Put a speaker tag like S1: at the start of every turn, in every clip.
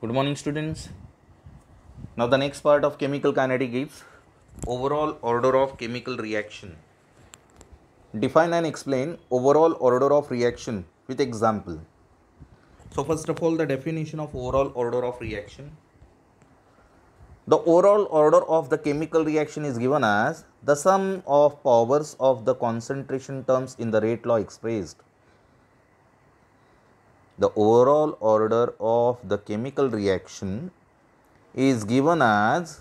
S1: Good morning, students. Now the next part of chemical kinetic is overall order of chemical reaction. Define and explain overall order of reaction with example. So first of all, the definition of overall order of reaction. The overall order of the chemical reaction is given as the sum of powers of the concentration terms in the rate law expressed. The overall order of the chemical reaction is given as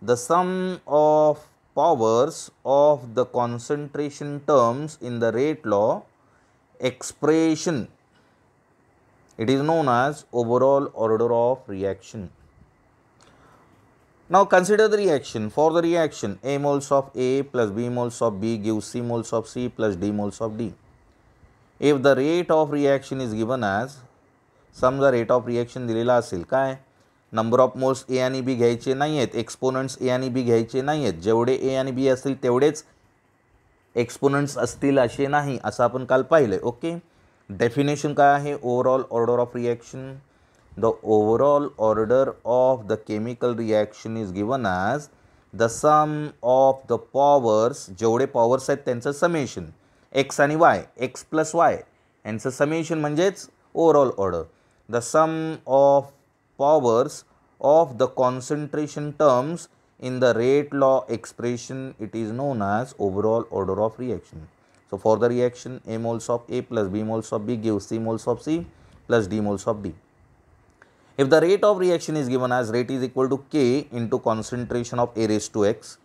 S1: the sum of powers of the concentration terms in the rate law expression. It is known as overall order of reaction. Now consider the reaction. For the reaction, A moles of A plus B moles of B gives C moles of C plus D moles of D. If the rate of reaction is given as समजा rate of reaction दिलेला असेल काय number of moles ए आणि B घ्यायचे नाही आहेत एक्सपोनंट्स ए आणि B घ्यायचे नाही आहेत जेवढे ए आणि बी असतील तेवढेच एक्सपोनंट्स असतील असे नाही असं आपण काल पाहिलं ओके डेफिनेशन काय आहे overall order of reaction the overall order of the chemical reaction is given as the sum of the powers जेवढे पॉवर्स आहेत त्यांचं समेशन एक्स आणि वाय एक्स प्लस वाय यांचं समेशन म्हणजेच overall order the sum of powers of the concentration terms in the rate law expression it is known as overall order of reaction. So for the reaction A moles of A plus B moles of B gives C moles of C plus D moles of D. If the rate of reaction is given as rate is equal to K into concentration of A raised to X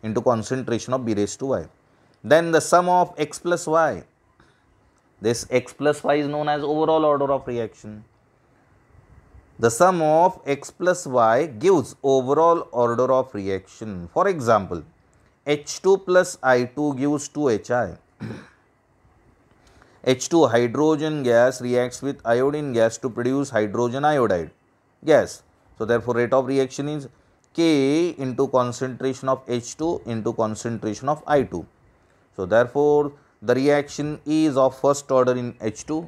S1: into concentration of B raised to Y, then the sum of X plus Y, this X plus Y is known as overall order of reaction. The sum of X plus Y gives overall order of reaction. For example, H2 plus I2 gives 2HI. H2 hydrogen gas reacts with iodine gas to produce hydrogen iodide gas. So therefore rate of reaction is K into concentration of H2 into concentration of I2. So therefore the reaction is of first order in H2.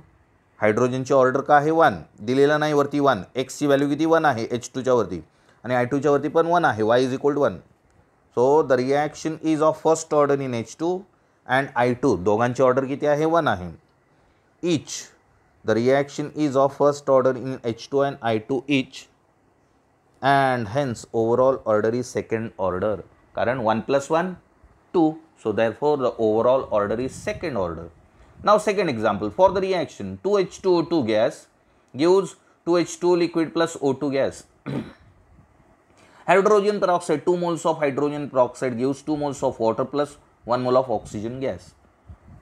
S1: हायड्रोजनची order का आहे 1 दिलेला नाही वरती 1 एक्सची value किती 1 आहे H2च्या वरती आणि I2च्या वरती पण 1 आहे y is equal to 1. So the reaction is of first order in H2 and I2 दोघांची ऑर्डर किती आहे 1 आहे each the reaction is of first order in H2 and I2 each and hence overall order is second order कारण 1 + 1 2 so therefore the overall order is second order. Now second example, for the reaction 2H2O2 gas gives 2H2 liquid plus O2 gas. Hydrogen peroxide 2 moles of hydrogen peroxide gives 2 moles of water plus 1 mole of oxygen gas.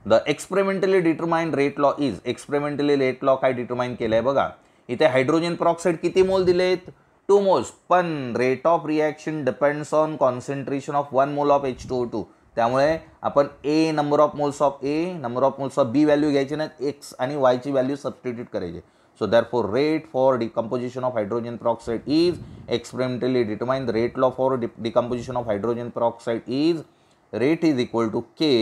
S1: The experimentally determined rate law is experimentally rate law काय determine केलं आहे बघा इथे hydrogen peroxide किती मोल दिलेत 2 moles पण rate of reaction depends on concentration of 1 mole of H2O2 त्यामुळे आपण A number of moles of A number of moles of B value घ्यायची नाही एक्स आणि वायची व्हॅल्यू सबस्टिट्यूट करायची. So therefore rate for decomposition of hydrogen peroxide is experimentally determine. The rate law for decomposition of hydrogen peroxide is rate is equal to के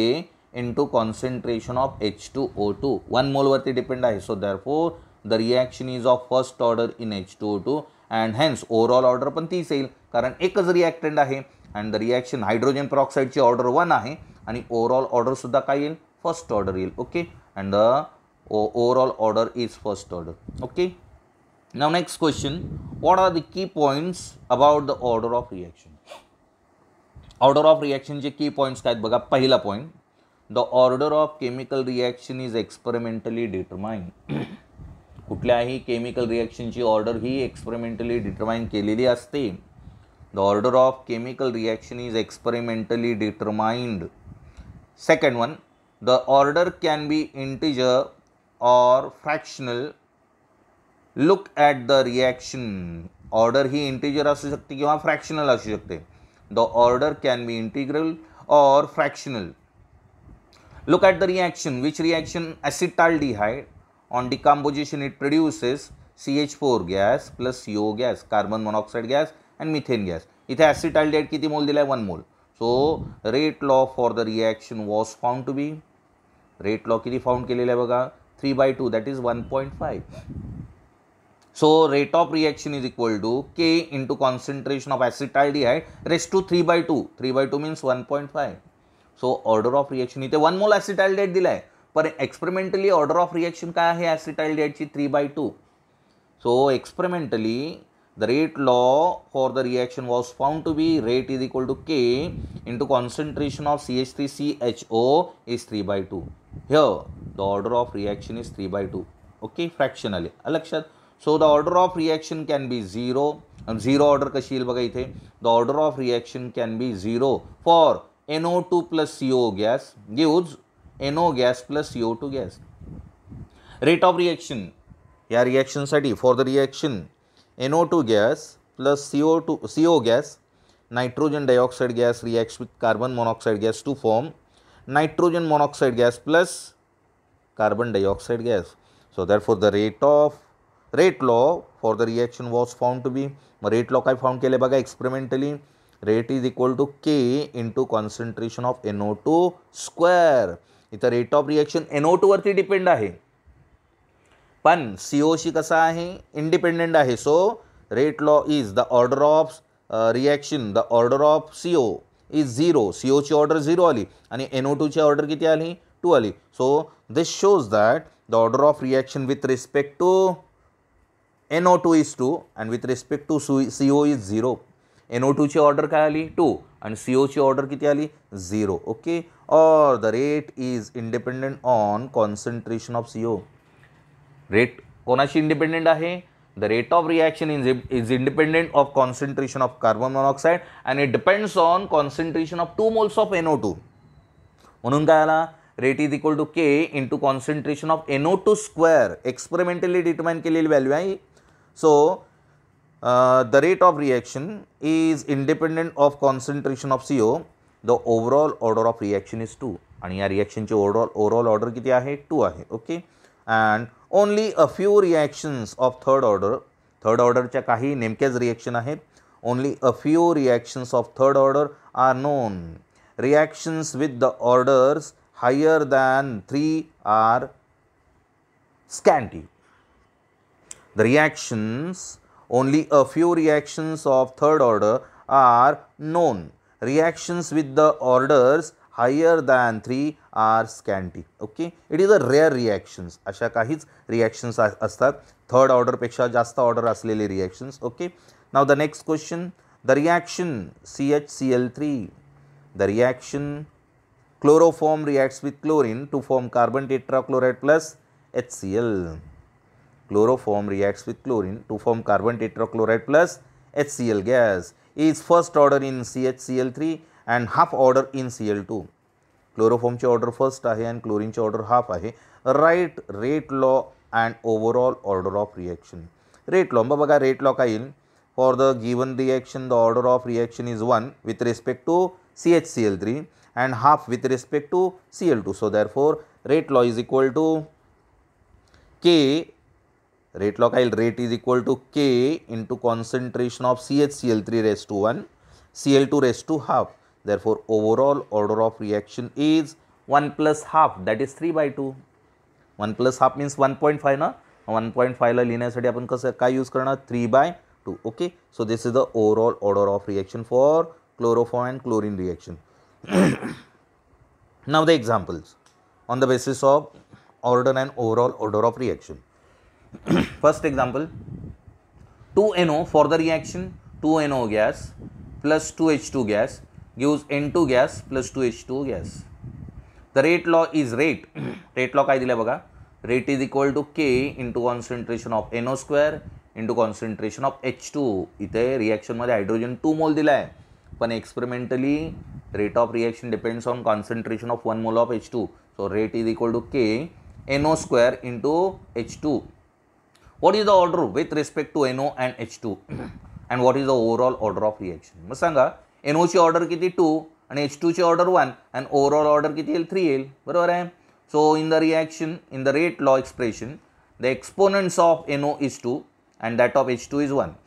S1: into concentration of H2O2 1 मोलवरती depend आहे. सो therefore the reaction is of first order in H2O2 and hence overall order पण तीच येईल कारण एकच reactant आहे and the reaction hydrogen पेरॉक्साइडची ऑर्डर 1 आहे आणि ओव्हरऑल ऑर्डर सुद्धा काय येईल फर्स्ट ऑर्डर येईल okay and the overall order is first order okay. Now next question what are the key points about the order of reaction. Order of रिॲक्शनचे key points काय आहेत बघा. पहिला point the order of chemical reaction is experimentally determine. कुठल्याही chemical रिॲक्शनची order ही experimentally determine केलेली असते. The order of chemical reaction is experimentally determined. Second one, the order can be integer or fractional. Look at the reaction. Order he integer असू शकते किंवा fractional असू शकते. The order can be integral or fractional. Look at the reaction. Which reaction? Acetaldehyde. On decomposition it produces CH4 gas plus CO gas, carbon monoxide gas and methane gas. इथे acetaldehyde किती mole दिलाय 1 mole. So rate law for the reaction was found to be rate law किती found केलेला आहे बघा 3/2 that is 1.5. So rate of reaction is equal to K into concentration of acetaldehyde raised to 3/2. 3/2 means 1.5. So order of reaction इथे 1 मोल acetaldehyde दिलाय, पण experimentally order of reaction काय आहे acetaldehydeची 3/2. So experimentally the rate law for the reaction was found to be rate is equal to K into concentration of CH3CHO is 3/2. Here the order of reaction is 3/2. Okay, fractionally लक्षात. So the order of reaction can be 0. Zero order कशी येईल बघा इथे. The order of reaction can be 0 for NO2 plus CO gas gives NO gas plus CO2 gas. Rate of reaction या रिएक्शनसाठी for the reaction NO2 gas plus CO gas, nitrogen dioxide gas reacts with carbon monoxide gas to form nitrogen monoxide gas plus carbon dioxide gas. So therefore the rate law for the reaction was found to be, rate law काय found केले बघा experimentally, rate is equal to K into concentration of NO2 square. इथं rate of reaction NO2 वरती depend आहे, पण COशी कसा आहे independent आहे. So rate law is the order of reaction, the order of CO is 0. COची ऑर्डर 0 आली आणि NO2ची ऑर्डर किती आली 2 आली. So this shows that the order of reaction with respect to NO2 is 2 and with respect to CO is 0. NO2ची order काय आली 2 आणि COची ऑर्डर किती आली 0. ओके, और the rate is independent on concentration of CO. Rate कोणाशी independent आहे? The rate of reaction is independent of concentration of carbon monoxide and it depends on concentration of 2 moles of NO2. म्हणून काय आला rate is equal to K into concentration of NO2 square. Experimentally determine केलेली value आहे. So the rate of reaction is independent of concentration of CO. The overall order of reaction is 2 आणि या रिएक्शनची overall order किती आहे 2 आहे. Okay, and only a few reactions of third ऑर्डरच्या काही नेमक्याच रिएक्शन आहेत. Only a few reactions of third order are known. Reactions with the orders higher than 3 are scanty. The reactions, only a few reactions of third order are known. Reactions with the orders higher than 3 are scanty. Okay, it is a rare reactions. अशा काहीच reactions असतात third order पेक्षा जास्त order असलेले reactions. Okay, now the next question, the reaction CHCl3, the reaction chloroform reacts with chlorine to form carbon tetrachloride plus HCl. Chloroform reacts with chlorine to form carbon tetrachloride plus HCl gas is first order in CHCl3 and half order in Cl2. Chloroform ची order first आहे आणि chlorine ची order half आहे. Right rate law and overall order of reaction. Rate law बघा, rate law काय येईल for the given reaction the order of reaction is 1 with respect to CHCl3 and half with respect to Cl2. So therefore rate law is equal to K. Rate law काय rate is equal to K into concentration of CHCl3 raised to 1, Cl2 raised to half. Therefore overall order of reaction is 1 plus half, that is 3/2. 1 plus half means 1.5 ना. 1.5 ला लिहिण्यासाठी आपण कसं काय use करणार 3/2. Okay, so this is the overall order of reaction for chloroform and chlorine reaction. Now the examples on the basis of order and overall order of reaction. First example, 2NO for the reaction 2NO gas plus 2H2 gas gives N2 gas plus 2H2 gas. The rate law is rate law काय दिलं बघा, rate is equal to K into concentration of NO square into concentration of H2. इथे reaction मध्ये hydrogen 2 मोल दिला आहे, पण experimentally rate of reaction depends on concentration of 1 mole of H2. So rate is equal to K NO square into H2. What is the order with respect to NO and H2 and what is the overall order of reaction? Mug Sanga NO ची order किती 2 आणि H2 ची order 1 and overall order किती येईल 3 येईल, बरोबर आहे. So in the reaction, in the rate law expression, the exponents of NO is 2 and that of H2 is 1.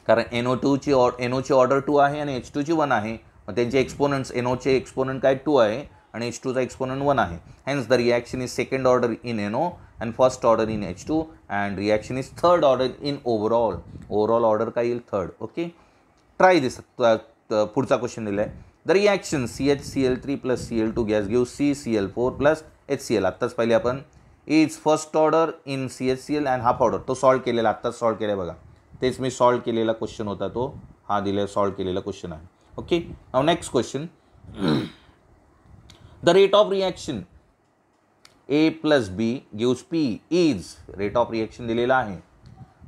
S1: कारण NO2 ची ऑर्डर 2 आहे आणि H2 ची 1 आहे. मग त्यांचे एक्सपोनंट्स NO एक्सपोनंट काय 2 आहे आणि H2 चा एक्सपोनंट 1 आहे. Hence the reaction is second order in NO and first order in H2 and reaction is third order in overall. Overall order काय येईल third. Okay. Try this. पुढचा क्वेश्चन दिलाय. The reaction CHCl3 plus Cl2 gas gives CCl4 plus HCl. आत्ताच पाहिले आपण is first order in CHCl and half order. तो solve केलेला आत्ताच सॉल्व केलाय बघा. तेच मी सॉल्व केलेला क्वेश्चन होता तो. हा दिलाय सॉल्व केलेला क्वेश्चन आहे. Okay. Now next question. The rate of reaction A plus B gives P is rate of reaction दिलेला आहे.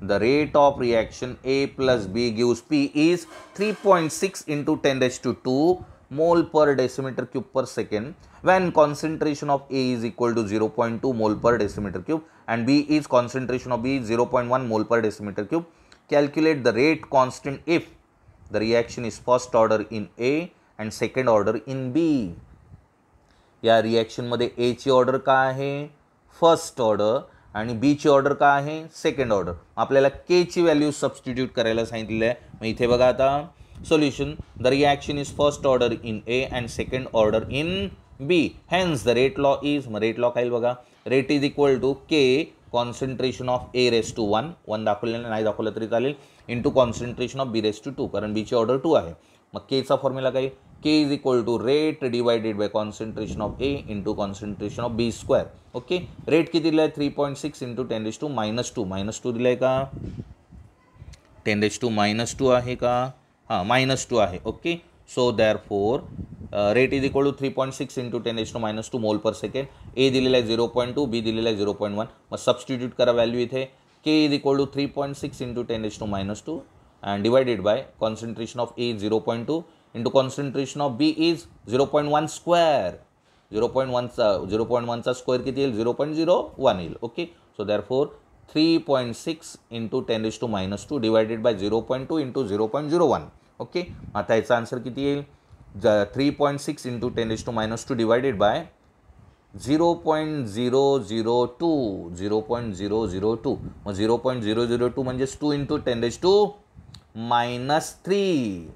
S1: The rate of reaction A plus B gives P is 3.6 into 10 raised to 2 mole per decimeter cube per second when concentration of A is equal to 0.2 mole per decimeter cube and B is concentration of B is 0.1 mole per decimeter cube. Calculate the rate constant if the reaction is first order in A and second order in B. या reaction मध्ये ए ची order काय आहे first order आणि B ची order काय आहे second order. आपल्याला के ची व्हॅल्यू सबस्टिट्यूट करायला सांगितलेलं आहे. मग इथे बघा आता solution. The reaction is first order in A and second order in B. Hence the rate law is rate law काय बघा rate is equal to K concentration of A raise to 1 दाखवलेलं नाही दाखवलं तरी चालेल into concentration of B raise to 2 कारण बीची order 2 आहे. मग केचा फॉर्म्युला काय K is equal to rate divided by concentration of A into concentration of B square. Okay. Rate किती दिला आहे 3.6 into 10 raised to -2. -2 दिला आहे का 10 raised to -2 आहे का हां -2 आहे. Okay. So therefore rate is equal to 3.6 into 10 raised to -2 mole per second. A दिलेला आहे 0.2 B दिलेला आहे 0.1. मग सबस्टिट्यूट करा व्हॅल्यू इथे K is equal to 3.6 into 10 raised to -2 and divided by concentration of A is 0.2 into concentration of B is 0.1 square. 0.1 चा square किती येईल 0.01 येईल. Okay. So therefore 3.6 into 10 raised to -2 divided by 0.2 into 0.01. Okay. आता याचा answer किती येईल 3.6 into 10 raised to -2 divided by 0.002. 0.002. मग 0.002 म्हणजेच 2 into 10 raised to -3.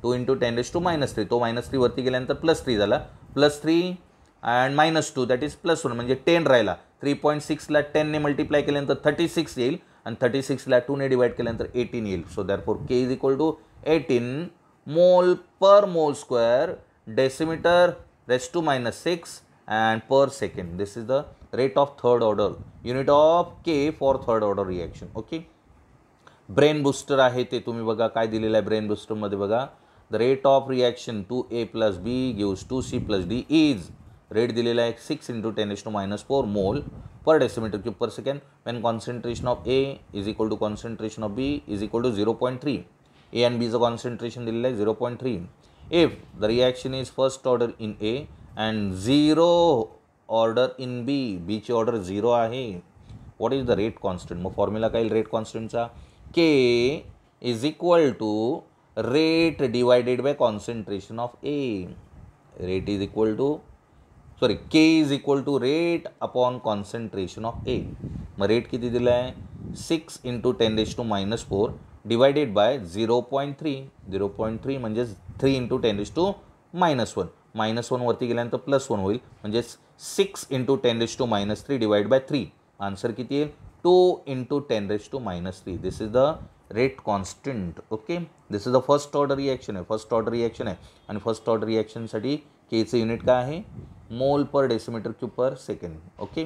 S1: 2 into 10 raised to -3. तो -3 वरती गेल्यानंतर +3 झाला. +3 अँड -2 दॅट इज +1 म्हणजे 10 राहिला. 3.6 ला 10 ने मल्टिप्लाय केल्यानंतर 36 येईल आणि 36 ला 2 ने डिवाइड केल्यानंतर 18 येईल. सो therefore K is equal to 18 mole per mole square decimetre raised to -6 and per second. This is the rate of third order unit of K for third order reaction. Okay. Brain booster आहे ते तुम्ही बघा काय दिलेलं आहे brain booster मध्ये बघा the rate of reaction 2A plus B gives 2C plus D is rate दिलेला आहे 6 into 10 raised to -4 mole per decimeter cube per second when concentration of A is equal to concentration of B is equal to 0.3. A and B चं concentration दिलेलं आहे 0.3. If the reaction is first order in A and 0 order in B, B ची order 0 आहे. what is the rate constant? Mug formula काय rate कॉन्स्टंटचा K is equal to rate divided by concentration of A. Rate is equal to K is equal to rate upon concentration of A. Mug rate किती दिला आहे 6 into 10 raised to -4 divided by 0.3. 0.3 म्हणजे 3 into 10 raised to -1. -1 वरती गेल्यानंतर +1 होईल म्हणजे 6 into 10 raised to -3 divided by 3. Answer किती येईल 2 into 10 raised to -3. This is the rate constant. Okay. This is the first order reaction आहे. फर्स्ट ऑर्डर रिएक्शन आहे आणि फर्स्ट ऑर्डर रिएक्शनसाठी केचं युनिट काय आहे मोल पर डेसिमीटर क्यूब पर second. Okay.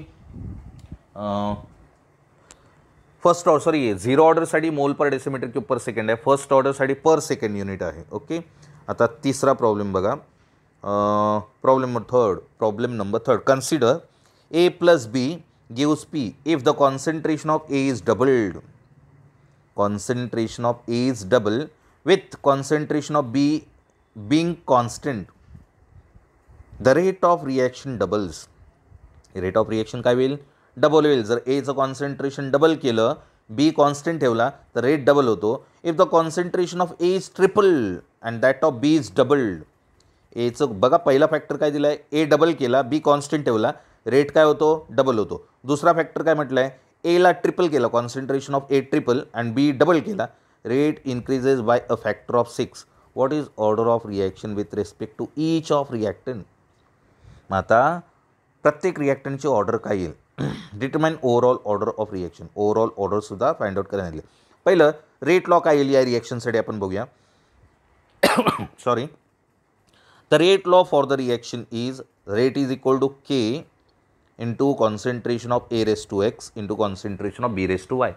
S1: First order sorry 0 ऑर्डरसाठी मोल पर डेसिमीटर क्यूब पर सेकंड आहे. फर्स्ट ऑर्डरसाठी पर सेकंड युनिट आहे. ओके. आता तिसरा प्रॉब्लेम बघा problem number third. Consider A plus B gives P if the concentration of A is doubled. Concentration of A is double with concentration of B being constant. The rate of reaction doubles. Rate of reaction काय होईल double होईल. जर A चं concentration double केलं B constant ठेवला तर rate double होतो. If the concentration of A is triple and that of B is doubled. एचं बघा पहिला फॅक्टर काय दिला आहे A डबल केला B कॉन्स्टंट ठेवला रेट काय होतो डबल होतो. दुसरा फॅक्टर काय म्हटलं आहे A ला ट्रिपल केला concentration of A triple and B double केला rate increases by a factor of 6. What is order of reaction with respect to each of reactant. मग आता प्रत्येक रिॲक्टंटची ऑर्डर काय येईल determine overall order of reaction. Overall order सुद्धा find out करायला. पहिलं रेट लॉ काय येईल या रिएक्शनसाठी आपण बघूया. Sorry. The rate law for the reaction is rate is equal to के into concentration of A raise to x into concentration of B raise to y.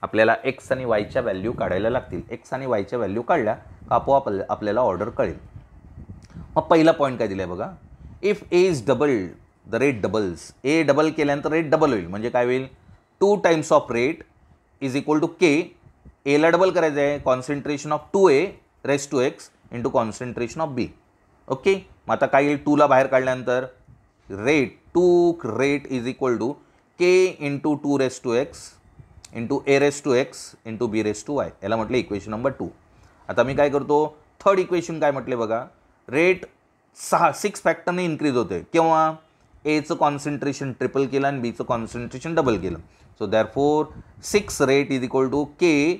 S1: आपल्याला एक्स आणि वायच्या व्हॅल्यू काढायला लागतील. एक्स आणि वायच्या व्हॅल्यू काढल्या का आपोआप आपल्याला ऑर्डर कळेल. मग पहिला पॉईंट काय दिला आहे बघा. If A is double the rate doubles. A double केल्यानंतर रेट डबल होईल. म्हणजे काय होईल. 2 times of rate is equal to k. एला डबल करायचं आहे. Concentration of 2a raise to x into concentration of B. Okay. मग आता काय येईल. 2ला बाहेर काढल्यानंतर rate 2 rate is equal to के into 2 raise to x into A raise to x into B raise to वाय. याला म्हटलं इक्वेशन नंबर 2. आता मी काय करतो. थर्ड इक्वेशन काय म्हटले बघा. रेट 6 फॅक्टरने इन्क्रीज होते. केव्हा. एचं कॉन्सन्ट्रेशन ट्रिपल केलं आणि बीचं कॉन्सन्ट्रेशन डबल केलं. So therefore 6 rate is equal to k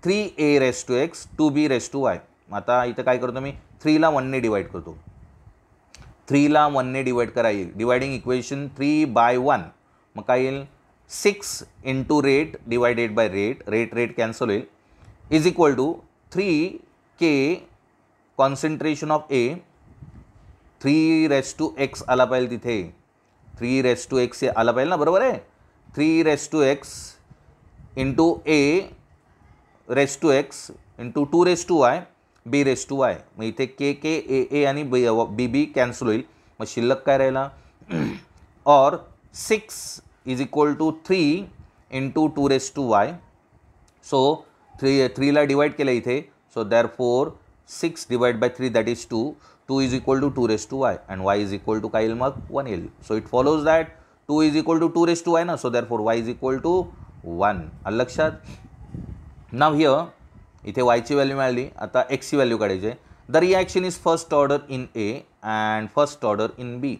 S1: 3a raise to x 2b raise to y. आता इथं काय करतो मी. 3ला 1ने डिवाइड करतो. 3ला 1ने डिवाइड करा येईल. Dividing equation 3/1. मग काय येईल. 6 into rate divided by rate. Rate cancel होईल. Is equal to 3k concentration of A 3 raise to x आला पाहिजे तिथे. 3 रेस टू एक्स आला पाहिजे ना. बरोबर आहे. 3 raise to x into A raise to x into 2 raise to y B raise to y. मग इथे के ए आणि बी कॅन्सल होईल. मग शिल्लक काय राहिला. और 6 is equal to 3 into 2 raise to y. So 3ला डिवाइड केलं इथे. So therefore 6 divide by 3 that is 2. 2 is equal to 2 raise to y and y is equal to काय येईल मग 1 येईल. So it follows that 2 is equal to 2 raise to y ना. So therefore y is equal to 1. आलं लक्षात. Now here इथे वायची value मिळाली. आता एक्सची व्हॅल्यू काढायची आहे. The reaction is first order in A and first order in B.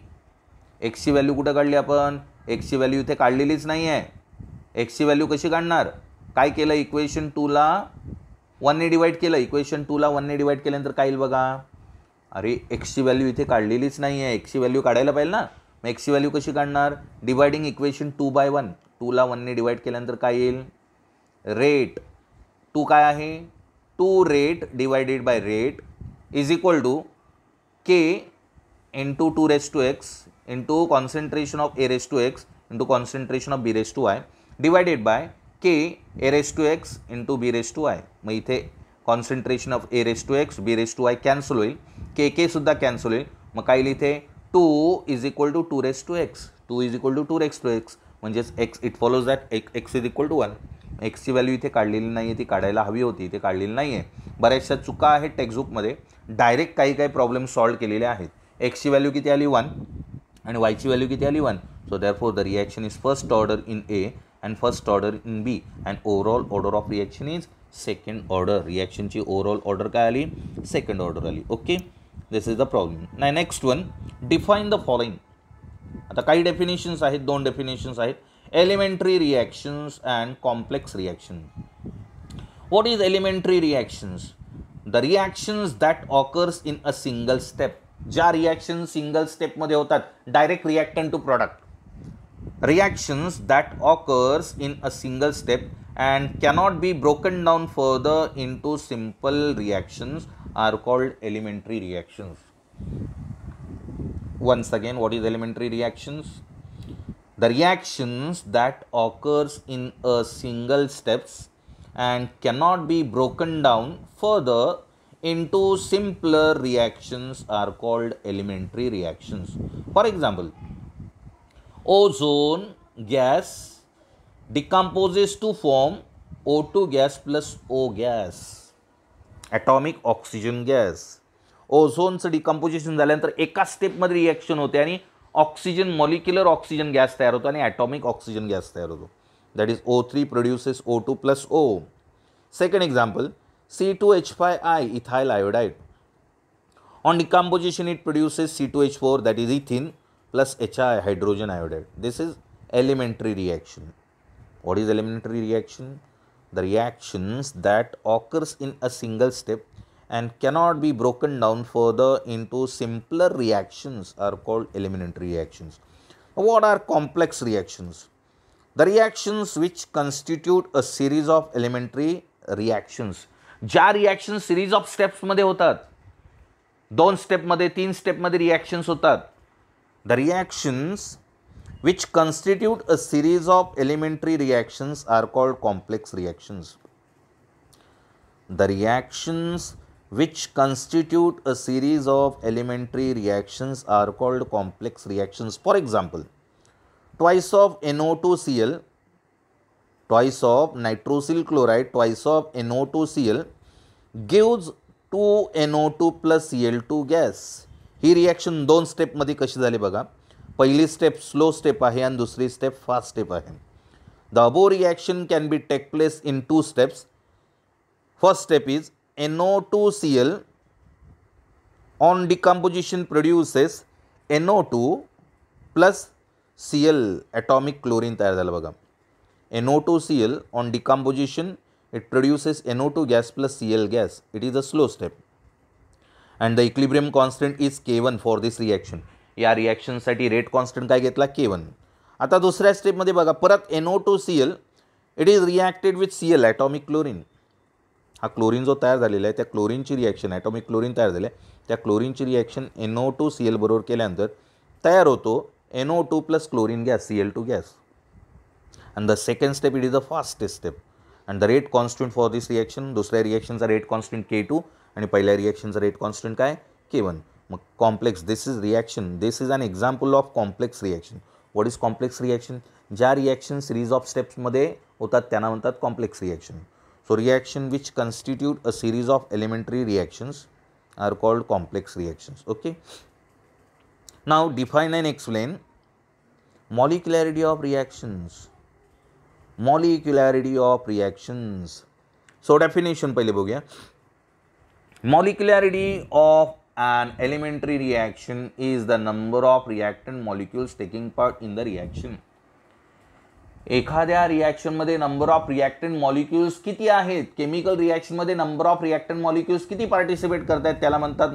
S1: एक्सची value कुठं काढली आपण. एक्सची व्हॅल्यू इथे काढलेलीच नाही आहे. एक्सची व्हॅल्यू कशी काढणार. काय केलं. इक्वेशन 2ला 1ने डिवाइड केलं. इक्वेशन 2ला 1ने डिवाइड केल्यानंतर काय येईल बघा. अरे एक्सची व्हॅल्यू इथे काढलेलीच नाही आहे. एक्सची व्हॅल्यू काढायला पाहिजे ना. मग एक्सची व्हॅल्यू कशी काढणार. Dividing equation 2/1. 2ला 1ने डिवाइड केल्यानंतर काय येईल. रेट 2 काय आहे. 2 rate divided by rate is equal to के into 2 raise to x into concentration of A raise to x into concentration of B raise to y divided by k A raise to x into B raise to y. मग इथे concentration of A raise to x B raise to y cancel होईल. के सुद्धा cancel होईल. मग काय येईल इथे 2 is equal to 2 raise to x. 2 is equal to 2 raise to x म्हणजेच x. It follows that x is equal to 1. एक्सची value इथे काढलेली नाही आहे. ती काढायला हवी होती. इथे काढलेली नाही आहे. बऱ्याचशा चुका आहेत टेक्स्टबुकमध्ये. डायरेक्ट काही प्रॉब्लेम सॉल्व्ह केलेले आहेत. एक्सची व्हॅल्यू किती आली 1 आणि वायची व्हॅल्यू किती आली 1. So therefore the reaction is first order in A and first order in B and overall order of reaction is second order. रिॲक्शनची ओव्हरऑल ऑर्डर काय आली. सेकंड ऑर्डर आली. Okay. This is the problem. Next one. Define the following. आता काही definitions आहेत. 2 definitions आहेत. Elementary reactions and complex reaction. What is elementary reactions. The reactions that occurs in a single step. ज्या reaction single स्टेपमध्ये होतात. Direct reactant to product. Reactions that occurs in a single step and cannot be broken down further into simple reactions are called elementary reactions. Once again, what is elementary reactions? The reactions that occurs in a single steps and cannot be broken down further into simpler reactions are called elementary reactions. For example, ozone gas decomposes to form O2 gas plus O gas. atomic oxygen gas. ओझोनचं decomposition झाल्यानंतर एका स्टेपमध्ये reaction होते आणि oxygen molecular oxygen gas तयार होतो आणि atomic oxygen gas तयार होतो. That is O3 produces O2 plus O. Second example C2H5I ethyl iodide. On decomposition it produces C2H4 that is ethene plus HI hydrogen iodide. This is elementary reaction. What is elementary reaction? The reactions that occurs in a single step and cannot be broken down further into simpler reactions are called elementary reactions. What are complex reactions? The reactions which constitute a series of elementary reactions. ज्या reaction series of स्टेप्समध्ये होतात, 2 स्टेपमध्ये 3 स्टेपमध्ये reactions होतात. The reactions which constitute a series of elementary reactions are called complex reactions. The reactions which constitute a series of elementary reactions are called complex reactions. For example, twice of NO2Cl, twice of nitrosyl chloride, twice of NO2Cl gives 2NO2 plus Cl2 gas. He reaction 2 स्टेपमध्ये कशी झाली बघा. पहिली step slow step आहे आणि दुसरी step fast step आहे. The above reaction can be take place in 2 steps. First step is NO2Cl on decomposition produces NO2 plus Cl atomic chlorine तयार झाला बघा. NO2Cl on decomposition it produces NO2 gas plus Cl gas. It is a slow step and the equilibrium constant is K1 for this reaction. या रिॲक्शनसाठी rate constant काय घेतला K1. आता दुसऱ्या स्टेपमध्ये बघा परत NO2Cl it is reacted with Cl atomic chlorine. हा chlorine जो तयार झालेला आहे त्या क्लोरीनची रिॲक्शन ॲटॉमिक क्लोरीन तयार झाले त्या क्लोरीनची रिॲक्शन NO2Cl बरोबर केल्यानंतर तयार होतो NO2 plus chlorine gas Cl2 gas. And the second step it is the fastest step and the rate constant for this reaction. दुसऱ्या रिॲक्शनचा रेट कॉन्स्टंट K2 आणि पहिल्या रिॲक्शनचा रेट कॉन्स्टंट काय K1. Mug complex this is reaction. This is an example of complex reaction. What is complex reaction? ज्या reaction series of स्टेप्समध्ये होतात त्यांना म्हणतात complex reaction. So reaction which constitute a series of elementary reactions are called complex reactions. Okay. Now define and explain molecularity of reactions. Molecularity of reactions. So definition पहिले बघूया. Molecularity of an elementary reaction is the number of reactant molecules taking part in the reaction. एखाद्या रिॲक्शनमध्ये number of reactant molecules किती आहेत, chemical रिॲक्शनमध्ये number of reactant molecules किती participate करत आहेत त्याला म्हणतात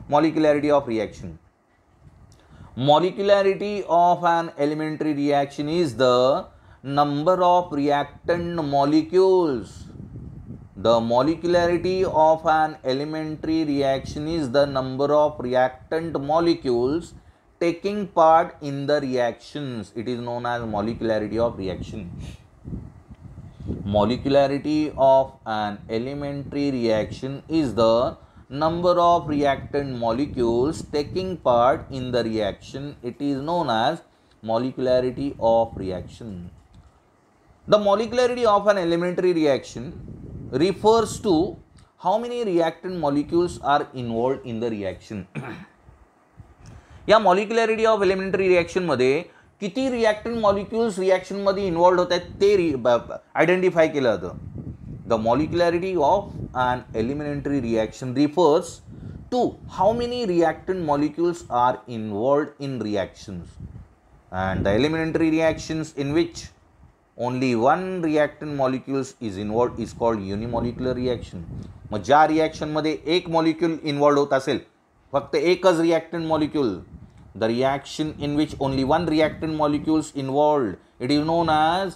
S1: molecularity of reaction. Molecularity of an elementary reaction is the number of reactant molecules. The molecularity of an elementary reaction is the number of reactant molecules taking part in the reactions. It is known as molecularity of reaction. Molecularity of an elementary reaction is the number of reactant molecules taking part in the reaction. It is known as molecularity of reaction. The molecularity of an elementary reaction refers to how many reactant molecules are involved in the reaction. या मॉलिक्युलॅरिटी of elementary रिॲक्शनमध्ये किती reactant molecules रिॲक्शनमध्ये involved होत आहेत ते identify केलं जातं. The molecularity of an elementary reaction refers to how many reactant molecules are involved in reactions and the elementary reactions in which only one reactant molecules is involved is called unimolecular reaction. मग ज्या रिॲक्शनमध्ये एक molecule involved होत असेल फक्त एकच reactant molecule, the reaction in which only one reactant molecules involved, it is known as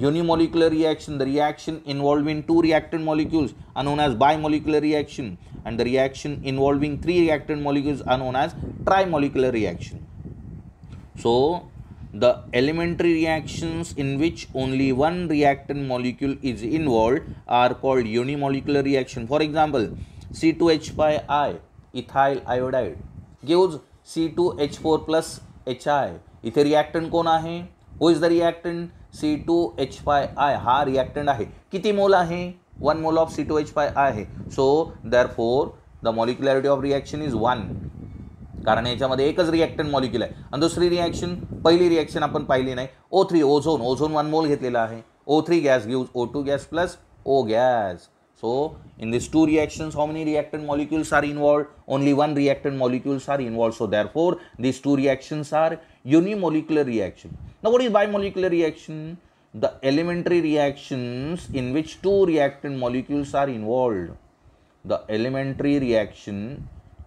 S1: unimolecular reaction. The reaction involving two reactant molecules are known as bimolecular reaction and the reaction involving three reactant molecules are known as trimolecular reaction. So the elementary reactions in which only one reactant molecule is involved are called unimolecular reaction. For example, C2H5I ethyl iodide gives C2H4 plus HI. इथे reactant कोण आहे? Who is the reactant? C2H5I हा reactant आहे. किती mole आहे? 1 मोल of C2H5I आहे. So therefore the molecularity of reaction is 1 कारण याच्यामध्ये एकच रिॲक्टंट मॉलिक्युल आहे. आणि दुसरी रिॲक्शन, पहिली रिॲक्शन आपण पाहिली नाही, O3 ओझोन. ओझोन 1 मोल घेतलेला आहे. O3 gas gives O2 gas plus O gas. So in these two reactions, how many reactant molecules are involved? Only one reactant molecules are involved. So therefore, these two reactions are unimolecular reaction. Now what is bimolecular reaction? The elementary reactions in which two reactant molecules are involved. The elementary reaction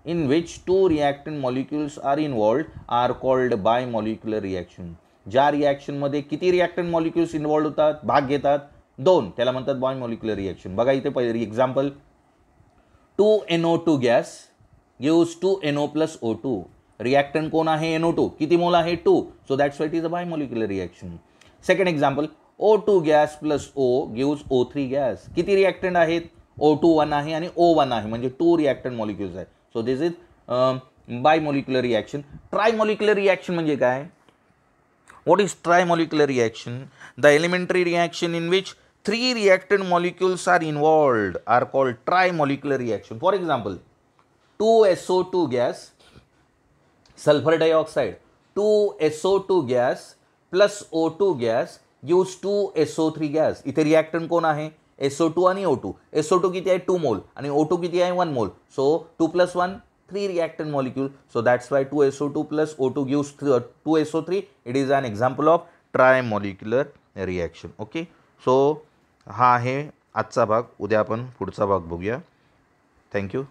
S1: in which two reactant molecules are involved are called bimolecular reaction. ज्या रिॲक्शनमध्ये किती reactant molecules involve होतात, भाग घेतात, 2, त्याला म्हणतात बायमॉलिक्युलर reaction. बघा इथे पहिली example, 2NO2 gas gives 2NO plus O2. Reactant कोण आहे? NO2. किती मोल आहे? 2. So that's why it is a bimolecular reaction. Second example, O2 gas plus O gives O3 gas. किती रिॲक्टंट आहेत? O2 1 आहे आणि O1 आहे, म्हणजे 2 रिॲक्टंट मॉलिक्युल्स आहेत. So this is bimolecular reaction. Trimolecular reaction म्हणजे काय? What is trimolecular reaction? The elementary reaction in which 3 reactant molecules are involved are called trimolecular reaction. For example, 2SO2 gas, sulfur dioxide, 2SO2 gas plus O2 gas gives 2SO3 gas. इथे reactant कोण आहे? SO2 आणि O2. SO2 किती आहे? 2 मोल आणि O2 किती आहे? 1 मोल. So 2 plus 1, 3 reactant molecule. So that's why 2SO2 plus O2 gives 2SO3. It is an example of trimolecular reaction. Okay. So हा आहे आजचा भाग. उद्या आपण पुढचा भाग बघूया. थँक्यू.